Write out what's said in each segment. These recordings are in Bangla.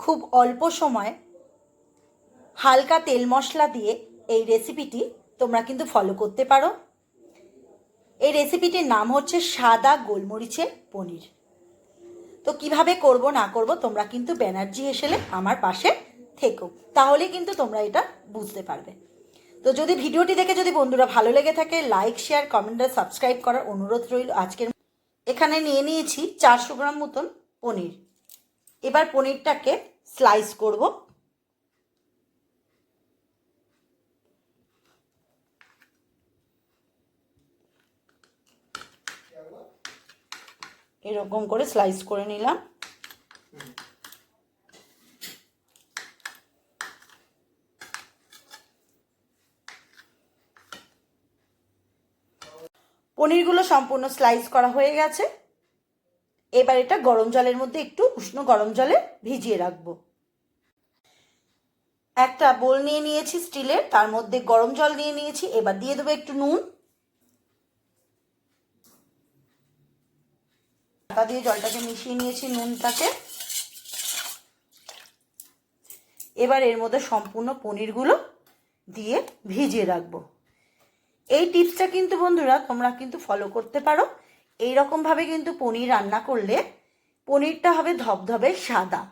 খুব অল্প সময় হালকা তেল মশলা দিয়ে এই রেসিপিটি তোমরা কিন্তু ফলো করতে পারো। এই রেসিপিটির নাম হচ্ছে সাদা গোলমরিচের পনির। তো কিভাবে করব না করব তোমরা কিন্তু ব্যানার্জি হেসেলে আমার পাশে থেকো, তাহলে কিন্তু তোমরা এটা বুঝতে পারবে। তো যদি ভিডিওটি দেখে যদি বন্ধুরা ভালো লেগে থাকে, লাইক শেয়ার কমেন্ট আর সাবস্ক্রাইব করার অনুরোধ রইল। আজকের এখানে নিয়ে নিয়েছি 400 গ্রাম মতন পনির। এবার পনিরটাকে স্লাইস করব। এরকম করে স্লাইস করে নিলাম। পনিরগুলো সম্পূর্ণ স্লাইস করা হয়ে গেছে। এবার এটা গরম জলের মধ্যে একটু উষ্ণ গরম জলে ভিজিয়ে রাখবো। একটা বোল নিয়ে নিয়েছি স্টিলের, তার মধ্যে গরম জল নিয়ে নিয়েছি। এবার দিয়ে দেবো একটু নুন। ঢাকা দিয়ে জলটাকে মিশিয়ে নিয়েছি নুনটাকে। এবার এর মধ্যে সম্পূর্ণ পনিরগুলো দিয়ে ভিজিয়ে রাখবো। এই টিপসটা কিন্তু বন্ধুরা তোমরা কিন্তু ফলো করতে পারো। এইরকমভাবে কিন্তু পনির রান্না করলে পনিরটা হবে ধবধবে সাদা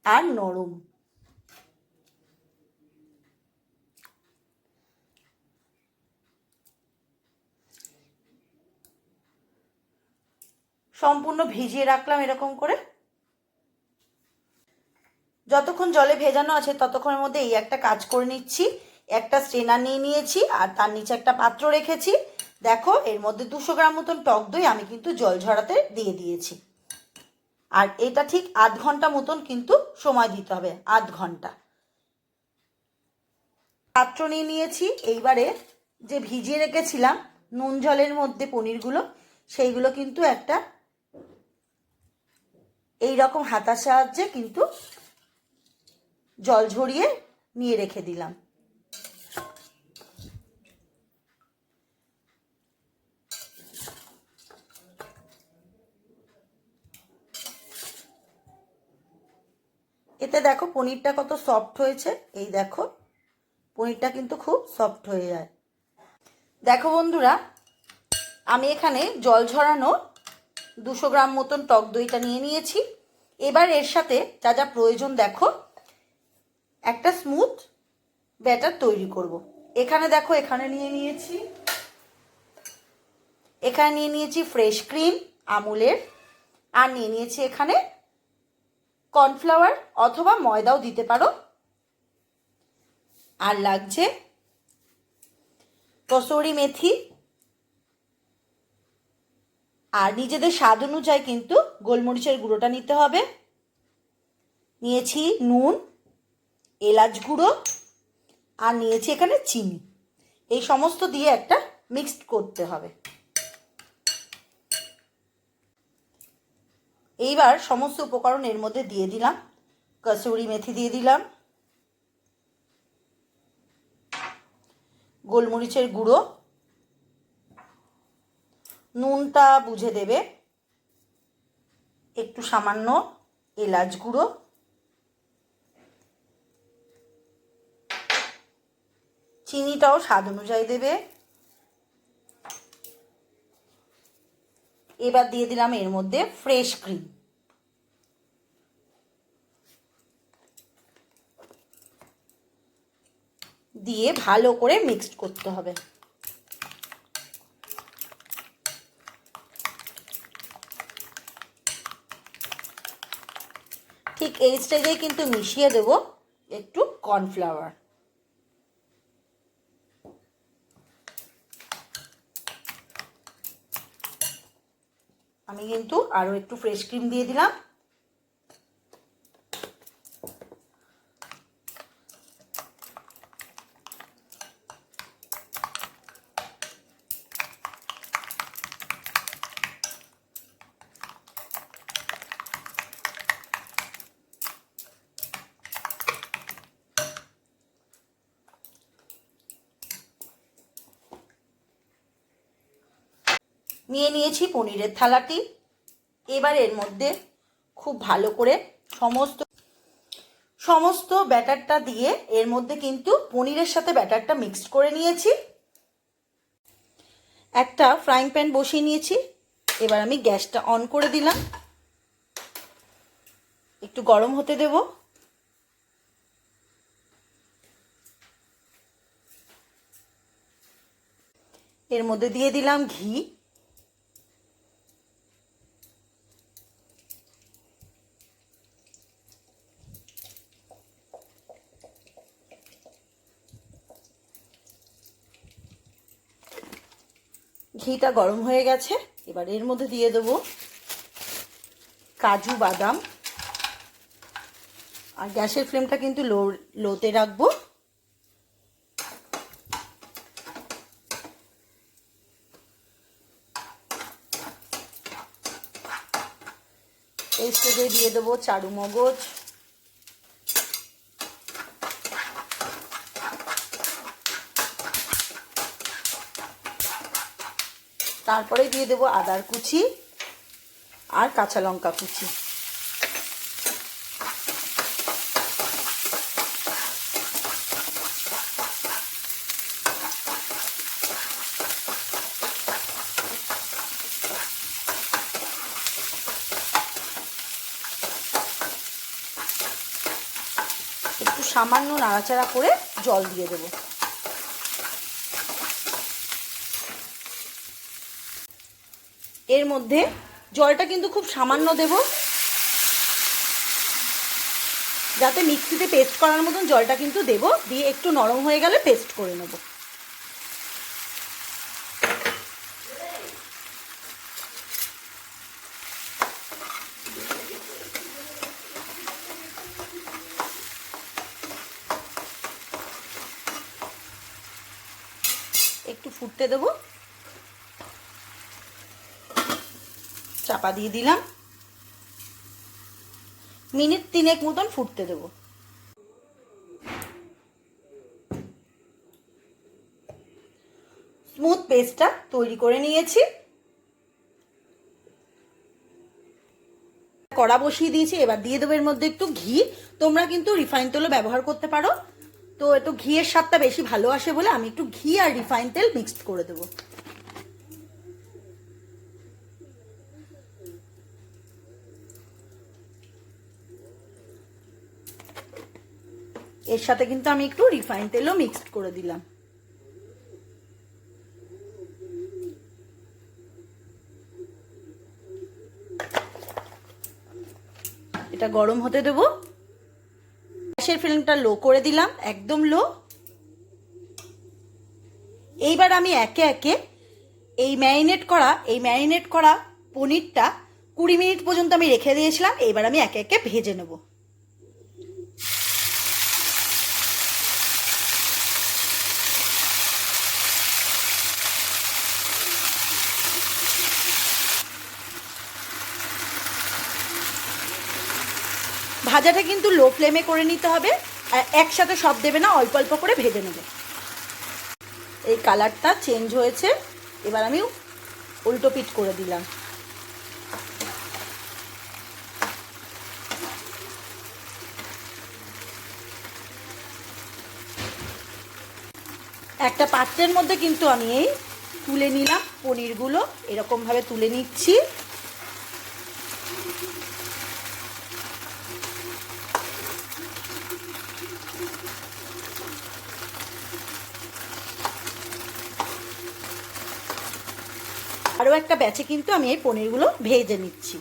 আর নরম। সম্পূর্ণ ভিজিয়ে রাখলাম এরকম করে। যতক্ষণ জলে ভেজানো আছে ততক্ষণের মধ্যে এই একটা কাজ করে নিচ্ছি। একটা স্ট্রেনার নিয়ে নিয়েছি আর তার নিচে একটা পাত্র রেখেছি। দেখো এর মধ্যে 200 গ্রাম মতন টক দই আমি কিন্তু জল ঝরাতে দিয়ে দিয়েছি। আর এটা ঠিক আধ ঘন্টা মতন কিন্তু সময় দিতে হবে, আধ ঘন্টা। পাত্র নিয়ে নিয়েছি। এইবারে যে ভিজিয়ে রেখেছিলাম নুন জলের মধ্যে পনিরগুলো, সেইগুলো কিন্তু একটা এই রকম হাতার সাহায্যে কিন্তু জল ঝরিয়ে নিয়ে রেখে দিলাম। এতে দেখো পনিরটা কত সফট হয়েছে। এই দেখো পনিরটা কিন্তু খুব সফট হয়ে যায়। দেখো বন্ধুরা, আমি এখানে জল ঝরানো 200 গ্রাম মতন টক দইটা নিয়ে নিয়েছি। এবার এর সাথে যা যা প্রয়োজন দেখো, একটা স্মুথ ব্যাটার তৈরি করব। এখানে দেখো এখানে নিয়ে নিয়েছি ফ্রেশ ক্রিম আমুলের, আর নিয়ে নিয়েছি এখানে কর্নফ্লাওয়ার অথবা ময়দাও দিতে পারো। আর লাগছে কসুরি মেথি। আর নিজেদের স্বাদ অনুযায়ী কিন্তু গোলমরিচের গুঁড়োটা নিতে হবে। নিয়েছি নুন, এলাচ গুঁড়ো, আর নিয়েছি এখানে চিনি। এই সমস্ত দিয়ে একটা মিক্সড করতে হবে। এইবার সমস্ত উপকরণ এর মধ্যে দিয়ে দিলাম। কসুরি মেথি দিয়ে দিলাম, গোলমরিচের গুঁড়ো, নুনটা বুঝে দেবে, একটু সামান্য এলাচ গুঁড়ো, চিনিটাও স্বাদ অনুযায়ী দেবে। এবার দিয়ে দিলাম এর মধ্যে ফ্রেশ ক্রিম। দিয়ে ভালো করে মিক্সড করতে হবে। ঠিক এই স্টেজেই কিন্তু মিশিয়ে দেব একটু কর্নফ্লাওয়ার। আমি কিন্তু আরও একটু ফ্রেশ ক্রিম দিয়ে দিলাম। নিয়ে নিয়েছি পনিরের থালাটি। এবার এর মধ্যে খুব ভালো করে সমস্ত সমস্ত ব্যাটারটা দিয়ে এর মধ্যে কিন্তু পনিরের সাথে ব্যাটারটা মিক্সড করে নিয়েছি। একটা ফ্রাইং প্যান বসিয়ে নিয়েছি। এবার আমি গ্যাসটা অন করে দিলাম, একটু গরম হতে দেব। এর মধ্যে দিয়ে দিলাম ঘি। ঘিটা গরম হয়ে গেছে। এবার এর মধ্যে দিয়ে দেব কাজু বাদাম। আর গ্যাসের ফ্লেমটা কিন্তু লোতে রাখবো। এই স্টেজে দিয়ে দেবো চারু মগজ, তারপরে দিয়ে দেবো আদার কুচি আর কাঁচা লঙ্কা কুচি। একটু সামান্য নাড়াচাড়া করে জল দিয়ে দেবো। এর মধ্যে জলটা কিন্তু খুব সামান্য দেব, যাতে মিক্সিতে পেস্ট করার মতন জলটা কিন্তু দেব। দিয়ে একটু নরম হয়ে গেলে পেস্ট করে নেব। একটু ফুটতে দেব, চাপা দিয়ে দিলাম। মিনিট 3 মতন ফুটতে দেব। স্মুথ পেস্টটা তৈরি করে নিয়েছি। কড়া বসিয়ে দিয়েছি। এবার দিয়ে দেবো এর মধ্যে একটু ঘি। তোমরা কিন্তু রিফাইন তেলও ব্যবহার করতে পারো, তো একটু ঘিয়ের স্বাদটা বেশি ভালো আসে বলে আমি একটু ঘি আর রিফাইন তেল মিক্সড করে দেবো। এর সাথে কিন্তু আমি একটু রিফাইন তেলও মিক্সড করে দিলাম। এটা গরম হতে দেব। গ্যাসের ফ্লেমটা লো করে দিলাম, একদম লো। এইবার আমি একে একে এই ম্যারিনেট করা পনিরটা 20 মিনিট পর্যন্ত আমি রেখে দিয়েছিলাম। এইবার আমি একে একে ভেজে নেব। ভাজাটা কিন্তু লো ফ্লেমে করে নিতে হবে, আর একসাথে সব দেবে না, অল্প অল্প করে ভেজে নেবে। এই কালারটা চেঞ্জ হয়েছে। এবার আমি উল্টো পিঠ করে দিলাম। একটা পাত্রের মধ্যে কিন্তু আমি এই তুলে নিলাম পনিরগুলো, এরকমভাবে তুলে নিচ্ছি। আরও একটা ব্যাচে কিন্তু আমি এই পনিরগুলো ভেজে নিচ্ছি।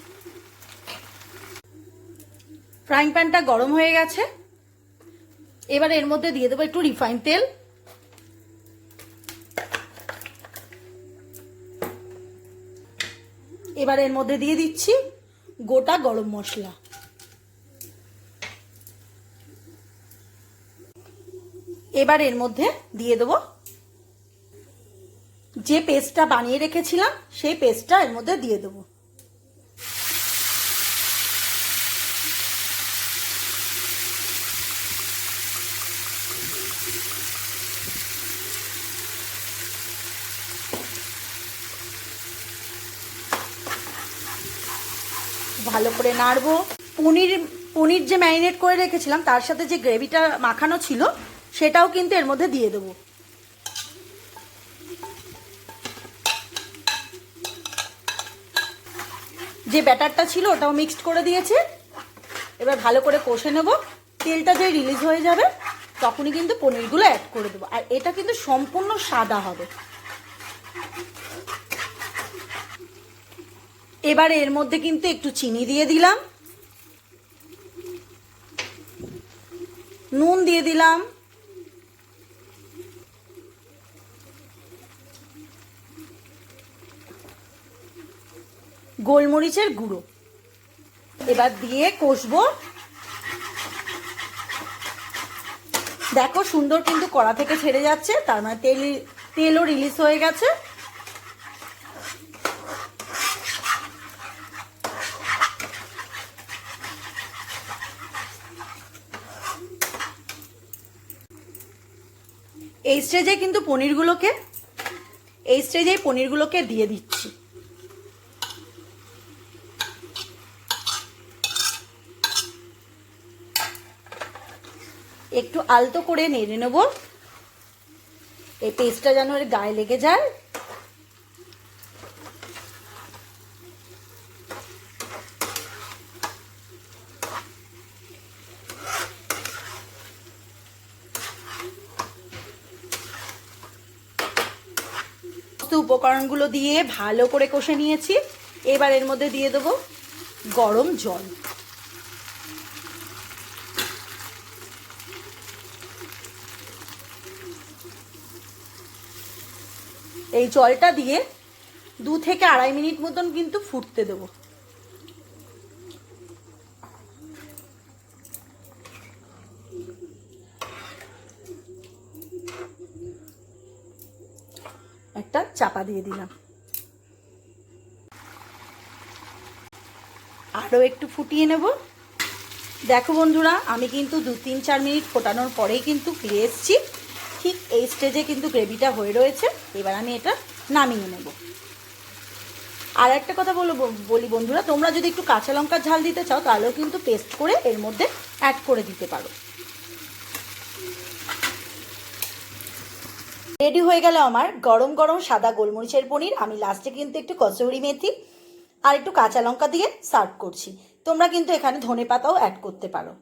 ফ্রাইং প্যানটা গরম হয়ে গেছে। এবার এর মধ্যে দিয়ে দেবো একটু রিফাইন তেল। এবার এর মধ্যে দিয়ে দিচ্ছি গোটা গরম মশলা। এবার এর মধ্যে দিয়ে দেবো যে পেস্টটা বানিয়ে রেখেছিলাম, সেই পেস্টটা এর মধ্যে দিয়ে দেবো। ভালো করে নাড়বো। পনির পনির যে ম্যারিনেট করে রেখেছিলাম তার সাথে যে গ্রেভিটা মাখানো ছিল সেটাও কিন্তু এর মধ্যে দিয়ে দেবো। যে ব্যাটারটা ছিল ওটাও মিক্সড করে দিয়েছে। এবার ভালো করে কষে নেব। তেলটা যে রিলিজ হয়ে যাবে তখনই কিন্তু পনিরগুলো অ্যাড করে দেবো। আর এটা কিন্তু সম্পূর্ণ সাদা হবে। এবার এর মধ্যে কিন্তু একটু চিনি দিয়ে দিলাম, নুন দিয়ে দিলাম, গোলমরিচের গুঁড়ো এবার দিয়ে কষবো। দেখো সুন্দর কিন্তু কড়া থেকে ছেড়ে যাচ্ছে, তার মানে তেলও রিলিজ হয়ে গেছে। এই স্টেজে কিন্তু পনিরগুলোকে দিয়ে দিচ্ছি। একটু আলতো করে নেড়ে নেব, এই পেস্টটা যেন এর গায়ে লেগে যায়। উপকরণগুলো দিয়ে ভালো করে কষে নিয়েছি। এবার এর মধ্যে দিয়ে দেবো গরম জল। এই জলটা দিয়ে 2 থেকে 2.5 মিনিট মতন কিন্তু ফুটতে দেবো। একটা চাপা দিয়ে দিলাম, আরও একটু ফুটিয়ে নেব। দেখো বন্ধুরা, আমি কিন্তু 2-3-4 মিনিট ফোটানোর পরেই কিন্তু ফিরে এসেছি। ঠিক এই স্টেজে কিন্তু গ্রেভিটা হয়ে রয়েছে। এবার আমি এটা নামিয়ে নেব। আর একটা কথা বলি বন্ধুরা, তোমরা যদি একটু কাঁচা লঙ্কার ঝাল দিতে চাও তাহলেও কিন্তু পেস্ট করে এর মধ্যে অ্যাড করে দিতে পারো। রেডি হয়ে গেল আমার গরম গরম সাদা গোলমরিচের পনির। আমি লাস্টে কিন্তু একটু কসুরি মেথি আর একটু কাঁচা লঙ্কা দিয়ে সার্ভ করছি। তোমরা কিন্তু এখানে ধনেপাতাও অ্যাড করতে পারো।